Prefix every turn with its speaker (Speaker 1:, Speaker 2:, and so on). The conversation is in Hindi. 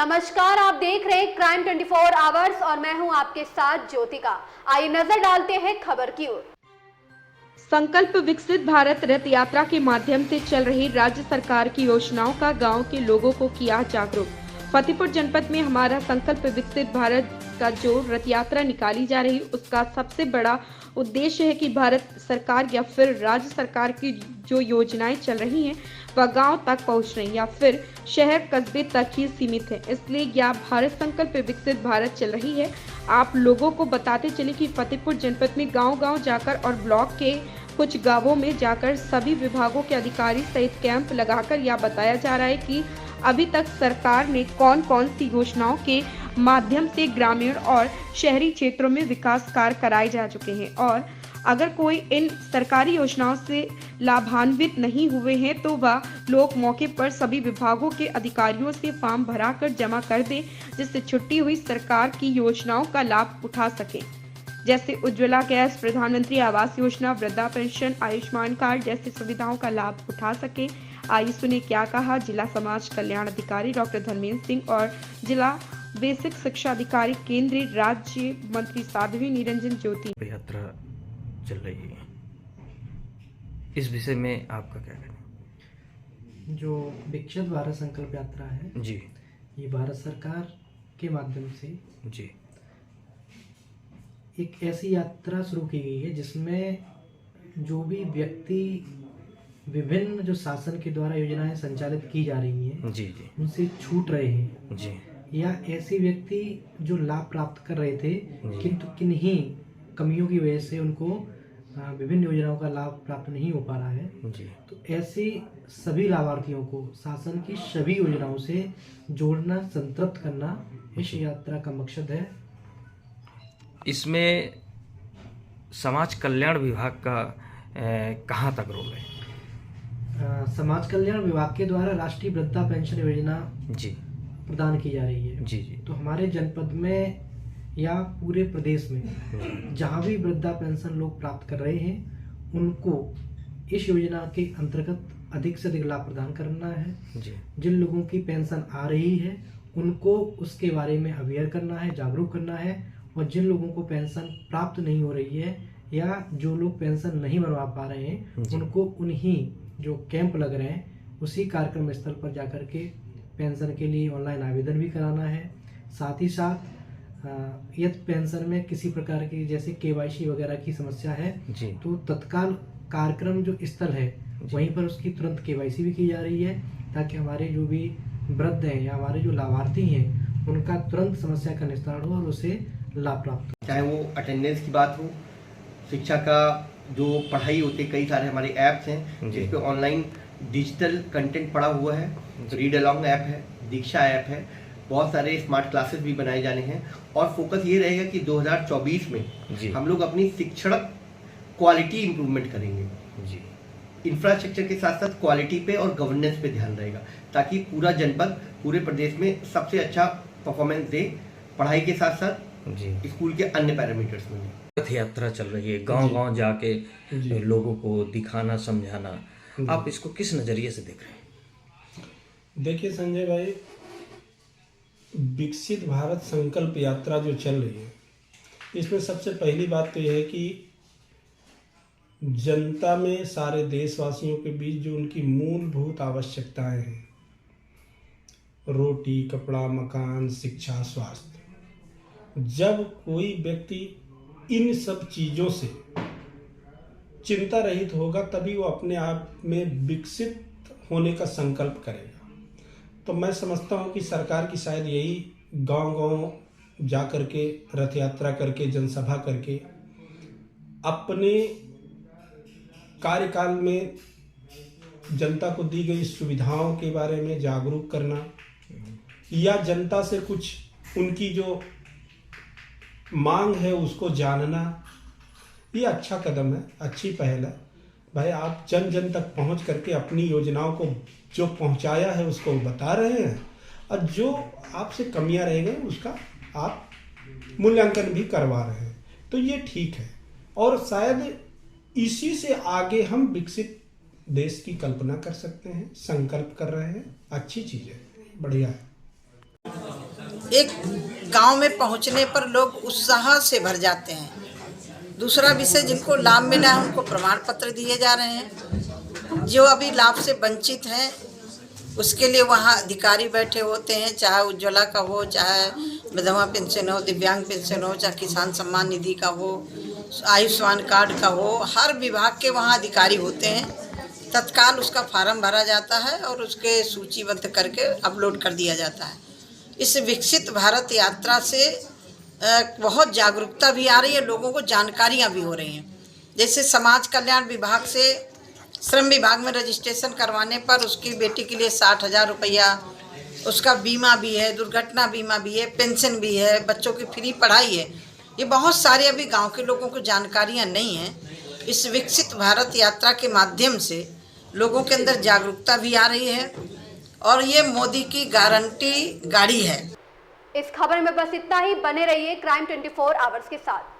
Speaker 1: नमस्कार, आप देख रहे हैं क्राइम 24 आवर्स और मैं हूं आपके साथ ज्योतिका। आइए नजर डालते हैं खबर की ओर।
Speaker 2: संकल्प विकसित भारत रथ यात्रा के माध्यम से चल रही राज्य सरकार की योजनाओं का गांव के लोगों को किया जागरूक। फतेहपुर जनपद में हमारा संकल्प विकसित भारत का जो रथ यात्रा निकाली जा रही, उसका सबसे बड़ा उद्देश्य है कि भारत सरकार या फिर राज्य सरकार की जो योजनाएं चल रही हैं वह गांव तक पहुंच रही या फिर शहर कस्बे तक ही सीमित है। इसलिए यह भारत संकल्प विकसित भारत चल रही है। आप लोगों को बताते चले कि फतेहपुर जनपद में गांव-गांव जाकर और ब्लॉक के कुछ गांवों में जाकर सभी विभागों के अधिकारी सहित कैंप लगाकर यह बताया जा रहा है कि अभी तक सरकार ने कौन कौन सी योजनाओं के माध्यम से ग्रामीण और शहरी क्षेत्रों में विकास कार्य कराए जा चुके हैं, और अगर कोई इन सरकारी योजनाओं से लाभान्वित नहीं हुए हैं तो वह लोग मौके पर सभी विभागों के अधिकारियों से फॉर्म भराकर जमा कर दें, जिससे छुट्टी हुई सरकार की योजनाओं का लाभ उठा सके, जैसे उज्ज्वला गैस, प्रधानमंत्री आवास योजना, वृद्धा पेंशन, आयुष्मान कार्ड जैसी सुविधाओं का लाभ उठा सके। आइए सुने क्या कहा जिला समाज कल्याण अधिकारी डॉक्टर धर्मेंद्र सिंह और जिला बेसिक शिक्षा अधिकारी केंद्रीय राज्य मंत्री साध्वी निरंजन ज्योति।
Speaker 3: यात्रा चल रही है, इस विषय में आपका क्या कहना है?
Speaker 4: जो विकसित भारत संकल्प यात्रा है
Speaker 3: जी,
Speaker 4: ये भारत सरकार के माध्यम से
Speaker 3: जी,
Speaker 4: एक ऐसी यात्रा शुरू की गई है जिसमें जो भी व्यक्ति विभिन्न जो शासन के द्वारा योजनाएं संचालित की जा रही हैं
Speaker 3: जी, जी,
Speaker 4: उनसे छूट रहे हैं,
Speaker 3: जी,
Speaker 4: या ऐसे व्यक्ति जो लाभ प्राप्त कर रहे थे किंतु किन्हीं कमियों की वजह से उनको विभिन्न योजनाओं का लाभ प्राप्त नहीं हो पा रहा है,
Speaker 3: जी,
Speaker 4: तो ऐसे सभी लाभार्थियों को शासन की सभी योजनाओं से जोड़ना, संतृप्त करना इस यात्रा का मकसद है।
Speaker 3: इसमें समाज कल्याण विभाग का कहाँ तक रोल है?
Speaker 4: समाज कल्याण विभाग के द्वारा राष्ट्रीय वृद्धा पेंशन योजना
Speaker 3: जी,
Speaker 4: प्रदान की जा रही है।
Speaker 3: जी, जी,
Speaker 4: तो हमारे जनपद में या पूरे प्रदेश में जहाँ भी वृद्धा पेंशन लोग प्राप्त कर रहे हैं उनको इस योजना के अंतर्गत अधिक से अधिक लाभ प्रदान करना है।
Speaker 3: जी,
Speaker 4: जिन लोगों की पेंशन आ रही है उनको उसके बारे में अवेयर करना है, जागरूक करना है, और जिन लोगों को पेंशन प्राप्त नहीं हो रही है या जो लोग पेंशन नहीं बनवा पा रहे हैं उनको उन्हीं जो कैंप लग रहे हैं उसी कार्यक्रम स्थल पर जाकर के पेंशन के लिए ऑनलाइन आवेदन भी कराना है। साथ ही साथ यदि पेंशन में किसी प्रकार की जैसे केवाईसी वगैरह की समस्या है
Speaker 3: जी,
Speaker 4: तो तत्काल कार्यक्रम जो स्थल है वहीं पर उसकी तुरंत केवाईसी भी की जा रही है, ताकि हमारे जो भी वृद्ध हैं या हमारे जो लाभार्थी हैं उनका तुरंत समस्या का निस्तारण हो और उसे लाभ प्राप्त हो।
Speaker 5: चाहे वो अटेंडेंस की बात हो, शिक्षा का जो पढ़ाई होती है, कई सारे हमारे ऐप्स हैं जिस पे ऑनलाइन डिजिटल कंटेंट पड़ा हुआ है, रीड अलॉन्ग ऐप है, दीक्षा ऐप है, बहुत सारे स्मार्ट क्लासेस भी बनाए जाने हैं, और फोकस ये रहेगा कि 2024 में हम लोग अपनी शिक्षण क्वालिटी इंप्रूवमेंट करेंगे।
Speaker 3: जी,
Speaker 5: इंफ्रास्ट्रक्चर के साथ साथ क्वालिटी पे और गवर्नेंस पे ध्यान रहेगा, ताकि पूरा जनपद पूरे प्रदेश में सबसे अच्छा परफॉर्मेंस दे, पढ़ाई के साथ साथ
Speaker 3: जी।
Speaker 5: स्कूल के अन्य पैरामीटर्स में।
Speaker 3: रथ यात्रा चल रही है, गांव-गांव जाके लोगों को दिखाना, समझाना, आप इसको किस नजरिए से देख रहे हैं?
Speaker 6: देखिए संजय भाई, विकसित भारत संकल्प यात्रा जो चल रही है इसमें सबसे पहली बात तो यह है कि जनता में, सारे देशवासियों के बीच जो उनकी मूलभूत आवश्यकताएं हैं, रोटी, कपड़ा, मकान, शिक्षा, स्वास्थ्य, जब कोई व्यक्ति इन सब चीज़ों से चिंता रहित होगा तभी वो अपने आप में विकसित होने का संकल्प करेगा। तो मैं समझता हूँ कि सरकार की शायद यही गांव-गांव जा कर के रथ यात्रा करके, जनसभा करके अपने कार्यकाल में जनता को दी गई सुविधाओं के बारे में जागरूक करना, या जनता से कुछ उनकी जो मांग है उसको जानना, ये अच्छा कदम है, अच्छी पहल है। भाई आप जन जन तक पहुंच करके अपनी योजनाओं को जो पहुंचाया है उसको बता रहे हैं, और जो आपसे कमियां रह गई उसका आप मूल्यांकन भी करवा रहे हैं, तो ये ठीक है। और शायद इसी से आगे हम विकसित देश की कल्पना कर सकते हैं, संकल्प कर रहे हैं, अच्छी चीज़ है, बढ़िया है।
Speaker 7: एक गांव में पहुंचने पर लोग उत्साह से भर जाते हैं। दूसरा विषय, जिनको लाभ मिला है उनको प्रमाण पत्र दिए जा रहे हैं। जो अभी लाभ से वंचित हैं उसके लिए वहाँ अधिकारी बैठे होते हैं, चाहे उज्ज्वला का हो, चाहे विधवा पेंशन हो, दिव्यांग पेंशन हो, चाहे किसान सम्मान निधि का हो, आयुष्मान कार्ड का हो, हर विभाग के वहाँ अधिकारी होते हैं। तत्काल उसका फार्म भरा जाता है और उसके सूचीबद्ध करके अपलोड कर दिया जाता है। इस विकसित भारत यात्रा से बहुत जागरूकता भी आ रही है, लोगों को जानकारियाँ भी हो रही हैं। जैसे समाज कल्याण विभाग से श्रम विभाग में रजिस्ट्रेशन करवाने पर उसकी बेटी के लिए 60,000 रुपया, उसका बीमा भी है, दुर्घटना बीमा भी है, पेंशन भी है, बच्चों की फ्री पढ़ाई है। ये बहुत सारे अभी गांव के लोगों को जानकारियां नहीं हैं। इस विकसित भारत यात्रा के माध्यम से लोगों के अंदर जागरूकता भी आ रही है और ये मोदी की गारंटी गाड़ी है।
Speaker 1: इस खबर में बस इतना ही। बने रहिए क्राइम 24 आवर्स के साथ।